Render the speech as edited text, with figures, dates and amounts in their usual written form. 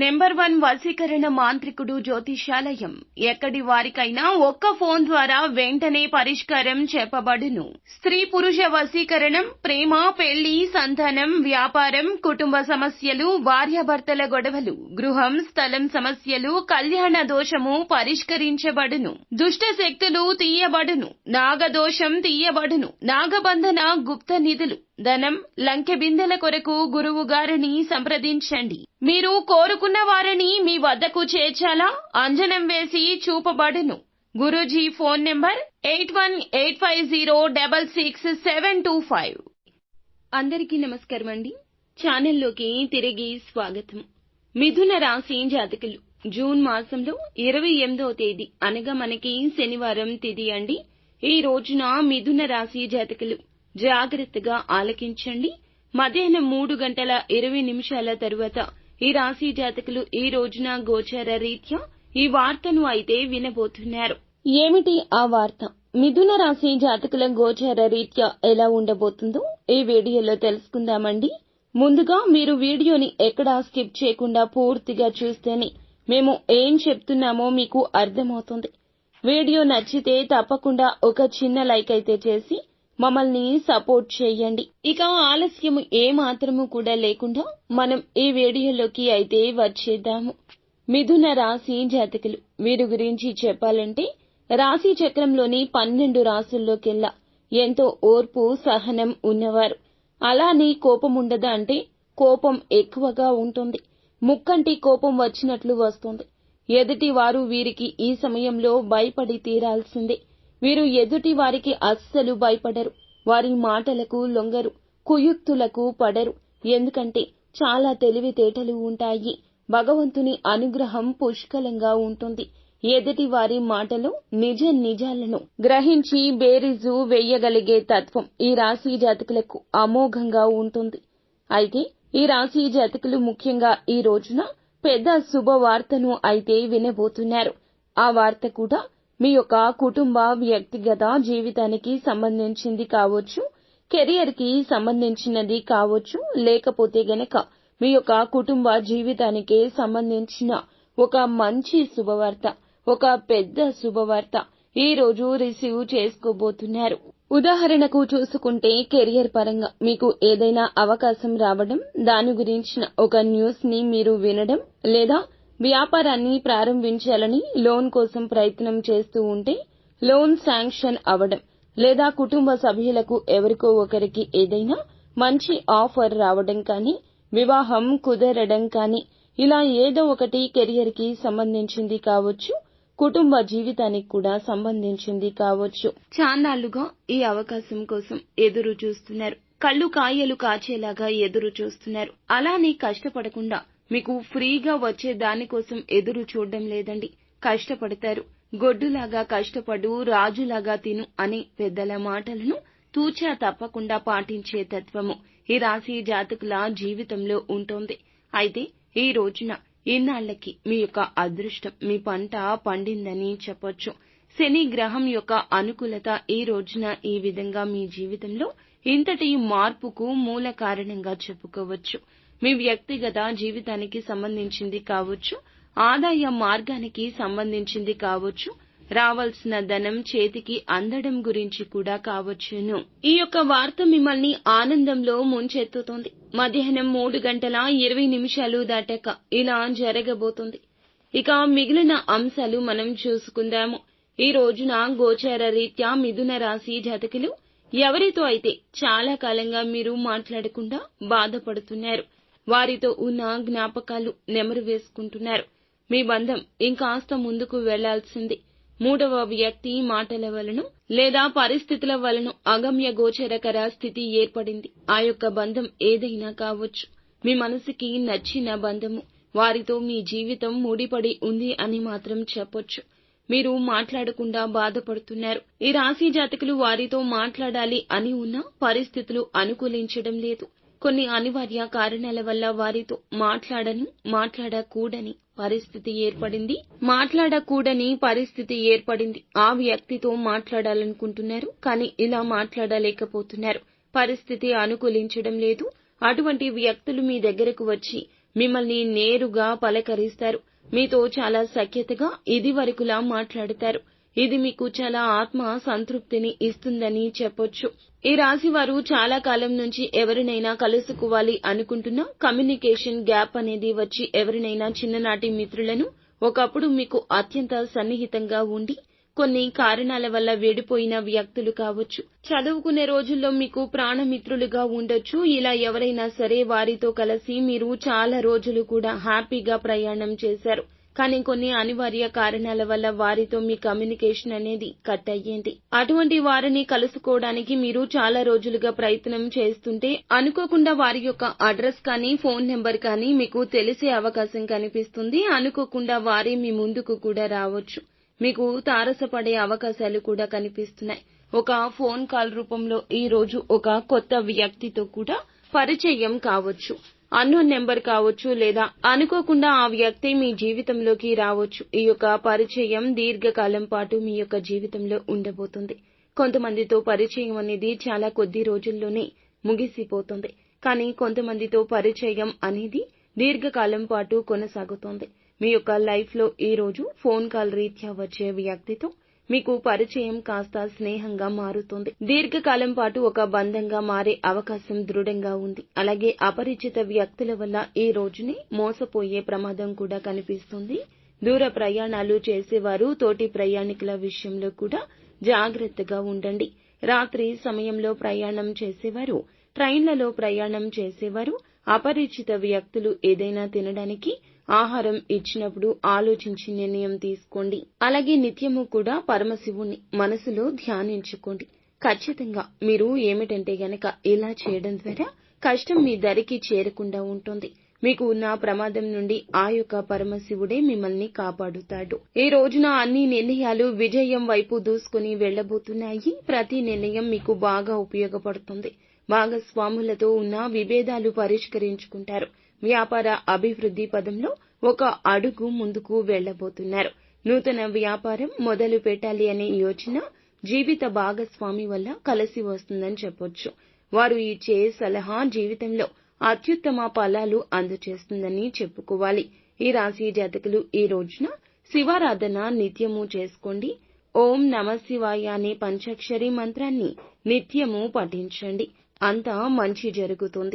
Number 1 వశీకరణ మాంత్రికుడు జ్యోతిషాలయం. ఎక్కడి వారికైనా ఒక్క ఫోన్ ద్వారా వెంటనే పరిష్కారం చెప్పబడును. స్త్రీ పురుష వశీకరణం, ప్రేమ, పెళ్లి, సంతానం, వ్యాపారం, కుటుంబ సమస్యలు, భార్యాభర్తల గొడవలు, గృహం, స్థలం సమస్యలు, కళ్యాణ దోషము పరిష్కరించబడును. దుష్ట శక్తులు తీయబడును. నాగదోషం తీయబడును. నాగబంధన, గుప్త నిధులు, ధనం, లంకె బిందెల కొరకు గురువు గారిని సంప్రదించండి. మీరు కోరుకున్న వారిని మీ వద్దకు చేర్చాలా? అంజనం వేసి చూపబడును. Guruji phone number 8185066725. అందరికీ నమస్కారం అండి. ఛానల్లోకి తిరిగి స్వాగతం. మిథున రాశి జాతకులు జూన్ మాసంలో 28వ తేదీ అనగా మనకి శనివారం తిథి అండి. ఈ రోజున మిథున రాశి జాతకులు జాగ్రత్తగా ఆలకించండి. మధ్యాహ్నం 3:20 తరువాత ఈ రాశి జాతకులు ఈ రోజున గోచార రీత్యా ఈ వార్తను అయితే వినబోతున్నారు. ఏమిటి ఆ వార్త? మిథున రాశి జాతకుల గోచార రీత్యా ఎలా ఉండబోతుందో ఈ వీడియోలో తెలుసుకుందామండి. ముందుగా మీరు వీడియోని ఎక్కడా స్కిప్ చేయకుండా పూర్తిగా చూస్తేనే మేము ఏం చెప్తున్నామో మీకు అర్థమవుతుంది. వీడియో నచ్చితే తప్పకుండా ఒక చిన్న లైక్ అయితే చేసి మమ్మల్ని సపోర్ట్ చేయండి. ఇక ఆలస్యం ఏమాత్రము కూడా లేకుండా మనం ఈ వీడియోలోకి అయితే వచ్చేద్దాము. మిథున రాశి జాతకులు వీరి గురించి చెప్పాలంటే రాశి చక్రంలోని 12 రాశుల్లోకెల్లా ఎంతో ఓర్పు సహనం ఉన్నవారు. అలానే కోపం ఉండదా అంటే కోపం ఎక్కువగా ఉంటుంది. ముక్కంటి కోపం వచ్చినట్లు వస్తుంది. ఎదుటి వారు వీరికి ఈ సమయంలో భయపడి తీరాల్సిందే. వీరు ఎదుటి వారికి అస్సలు భయపడరు. వారి మాటలకు లొంగరు. కుయుక్తులకు పడరు. ఎందుకంటే చాలా తెలివితేటలు ఉంటాయి. భగవంతుని అనుగ్రహం పుష్కలంగా ఉంటుంది. ఎదుటి వారి మాటలో నిజాలను గ్రహించి బేరీజు వేయగలిగే తత్వం ఈ రాశి జాతకులకు అమోఘంగా ఉంటుంది. అయితే ఈ రాశి జాతకులు ముఖ్యంగా ఈ రోజున పెద్ద శుభవార్తను అయితే వినబోతున్నారు. ఆ వార్త కూడా మీ యొక్క కుటుంబ వ్యక్తిగత జీవితానికి సంబంధించింది కావచ్చు, కెరియర్ కి సంబంధించినది కావచ్చు, లేకపోతే గనక మీ యొక్క కుటుంబ జీవితానికి సంబంధించిన ఒక మంచి శుభవార్త, ఒక పెద్ద శుభవార్త ఈ రోజు రిసీవ్ చేసుకోబోతున్నారు. ఉదాహరణకు చూసుకుంటే కెరియర్ పరంగా మీకు ఏదైనా అవకాశం రావడం, దాని గురించిన ఒక న్యూస్ ని మీరు వినడం, లేదా వ్యాపారాన్ని ప్రారంభించాలని లోన్ కోసం ప్రయత్నం చేస్తూ ఉంటే లోన్ శాంక్షన్ అవడం, లేదా కుటుంబ సభ్యులకు ఎవరికో ఒకరికి ఏదైనా మంచి ఆఫర్ రావడం కానీ, వివాహం కుదరడం కానీ, ఇలా ఏదో ఒకటి కెరియర్ కి సంబంధించింది కావచ్చు, కుటుంబ జీవితానికి కూడా సంబంధించింది కావచ్చు. చాన్నాళ్లుగా ఈ అవకాశం కోసం ఎదురు చూస్తున్నారు. కళ్ళు కాయలు కాచేలాగా ఎదురు చూస్తున్నారు. అలానే కష్టపడకుండా మీకు ఫ్రీగా వచ్చే దానికోసం ఎదురు చూడడం లేదండి. కష్టపడతారు. గొడ్డులాగా కష్టపడు, రాజులాగా తిను అనే పెద్దల మాటలను తూచా తప్పకుండా పాటించే తత్వము ఈ రాశి జాతకుల జీవితంలో ఉంటుంది. అయితే ఈ రోజున ఇన్నాళ్లకి మీ యొక్క అదృష్టం, మీ పంట పండిందని చెప్పొచ్చు. శని గ్రహం యొక్క అనుకూలత ఈ రోజున ఈ విధంగా మీ జీవితంలో ఇంతటి మార్పుకు మూల కారణంగా చెప్పుకోవచ్చు. మీ వ్యక్తిగత జీవితానికి సంబంధించింది కావచ్చు, ఆదాయ మార్గానికి సంబంధించింది కావచ్చు, రావాల్సిన ధనం చేతికి అందడం గురించి కూడా కావచ్చును. ఈ యొక్క వార్త మిమ్మల్ని ఆనందంలో ముంచెత్తుతోంది. మధ్యాహ్నం 3:20 దాటాక ఇలా జరగబోతుంది. ఇక మిగిలిన అంశాలు మనం చూసుకుందాము. ఈ రోజున గోచార రీత్యా మిథున రాశి జాతకులు ఎవరితో అయితే చాలా కాలంగా మీరు మాట్లాడకుండా బాధపడుతున్నారు, వారితో ఉన్న జ్ఞాపకాలు నెమరు వేసుకుంటున్నారు. మీ బంధం ఇంకాస్త ముందుకు వెళ్లాల్సింది. మూడవ వ్యక్తి మాటల వలన లేదా పరిస్థితుల వలన అగమ్య గోచరకర స్థితి ఏర్పడింది. ఆ యొక్క బంధం ఏదైనా కావచ్చు. మీ మనసుకి నచ్చిన బంధము. వారితో మీ జీవితం ముడిపడి ఉంది అని మాత్రం చెప్పొచ్చు. మీరు మాట్లాడకుండా బాధపడుతున్నారు. ఈ రాశి జాతకులు వారితో మాట్లాడాలి అని ఉన్నా పరిస్థితులు అనుకూలించడం లేదు. కొన్ని అనివార్య కారణాల వల్ల వారితో మాట్లాడకూడని పరిస్థితి ఏర్పడింది. ఆ వ్యక్తితో మాట్లాడాలనుకుంటున్నారు, కానీ ఇలా మాట్లాడలేకపోతున్నారు. పరిస్థితి అనుకూలించడం లేదు. అటువంటి వ్యక్తులు మీ దగ్గరకు వచ్చి మిమ్మల్ని నేరుగా పలకరిస్తారు. మీతో చాలా సఖ్యతగా ఇదివరకులా మాట్లాడతారు. ఇది మీకు చాలా ఆత్మ సంతృప్తిని ఇస్తుందని చెప్పొచ్చు. ఈ రాశి వారు చాలా కాలం నుంచి ఎవరినైనా కలుసుకోవాలి అనుకుంటున్నా కమ్యూనికేషన్ గ్యాప్ అనేది వచ్చి ఎవరినైనా చిన్ననాటి మిత్రులను ఒకప్పుడు మీకు అత్యంత సన్నిహితంగా ఉండి కొన్ని కారణాల వల్ల విడిపోయిన వ్యక్తులు కావచ్చు. చదువుకునే రోజుల్లో మీకు ప్రాణమిత్రులుగా ఉండొచ్చు. ఇలా ఎవరైనా సరే వారితో కలిసి మీరు చాలా రోజులు కూడా హ్యాపీగా ప్రయాణం చేశారు. కానీ కొన్ని అనివార్య కారణాల వల్ల వారితో మీ కమ్యూనికేషన్ అనేది కట్ అయ్యింది. అటువంటి వారిని కలుసుకోవడానికి మీరు చాలా రోజులుగా ప్రయత్నం చేస్తుంటే అనుకోకుండా వారి యొక్క అడ్రస్ కానీ ఫోన్ నెంబర్ కానీ మీకు తెలిసే అవకాశం కనిపిస్తుంది. అనుకోకుండా వారే మీ ముందుకు కూడా రావచ్చు. మీకు తారసపడే అవకాశాలు కూడా కనిపిస్తున్నాయి. ఒక ఫోన్ కాల్ రూపంలో ఈ రోజు ఒక కొత్త వ్యక్తితో కూడా పరిచయం కావచ్చు. అన్నోన్ నెంబర్ కావచ్చు లేదా అనుకోకుండా ఆ వ్యక్తి మీ జీవితంలోకి రావచ్చు. ఈ యొక్క పరిచయం దీర్ఘకాలం పాటు మీ యొక్క జీవితంలో ఉండబోతుంది. కొంతమందితో పరిచయం అనేది చాలా కొద్ది రోజుల్లోనే ముగిసిపోతుంది. కానీ కొంతమందితో పరిచయం అనేది దీర్ఘకాలం పాటు కొనసాగుతుంది. మీ యొక్క లైఫ్లో ఈ రోజు ఫోన్ కాల్ రీత్యా వచ్చే వ్యక్తితో మీకు పరిచయం కాస్త స్నేహంగా మారుతుంది. దీర్ఘకాలం పాటు ఒక బంధంగా మారే అవకాశం దృఢంగా ఉంది. అలాగే అపరిచిత వ్యక్తుల వల్ల ఈ రోజుని మోసపోయే ప్రమాదం కూడా కనిపిస్తుంది. దూర ప్రయాణాలు చేసేవారు తోటి ప్రయాణికుల విషయంలో కూడా జాగ్రత్తగా ఉండండి. రాత్రి సమయంలో ప్రయాణం చేసేవారు, ట్రైన్లలో ప్రయాణం చేసేవారు, అపరిచిత వ్యక్తులు ఏదైనా తినడానికి ఆహారం ఇచ్చినప్పుడు ఆలోచించి నిర్ణయం తీసుకోండి. అలాగే నిత్యము కూడా పరమశివుణ్ణి మనసులో ధ్యానించుకోండి. ఖచ్చితంగా మీరు ఏమిటంటే గనక ఇలా చేయడం ద్వారా కష్టం మీ దరికి చేరకుండా ఉంటుంది. మీకు ఉన్న ప్రమాదం నుండి ఆ యొక్క పరమశివుడే మిమ్మల్ని కాపాడుతాడు. ఈ రోజున అన్ని నిర్ణయాలు విజయం వైపు దూసుకుని వెళ్లబోతున్నాయి. ప్రతి నిర్ణయం మీకు బాగా ఉపయోగపడుతుంది. భాగస్వాములతో ఉన్న విభేదాలు పరిష్కరించుకుంటారు. వ్యాపార అభివృద్ధి పదంలో ఒక అడుగు ముందుకు వెళ్లబోతున్నారు. నూతన వ్యాపారం మొదలు పెట్టాలి అనే యోచన జీవిత భాగస్వామి వల్ల కలిసి వస్తుందని చెప్పొచ్చు. వారు ఇచ్చే సలహా జీవితంలో అత్యుత్తమ ఫలాలు అందజేస్తుందని చెప్పుకోవాలి. ఈ రాశి జాతకులు ఈ రోజున శివారాధన నిత్యము చేసుకోండి. ఓం నమఃశివాయ అనే పంచాక్షరి మంత్రాన్ని నిత్యము పఠించండి. అంతా మంచి జరుగుతుంది.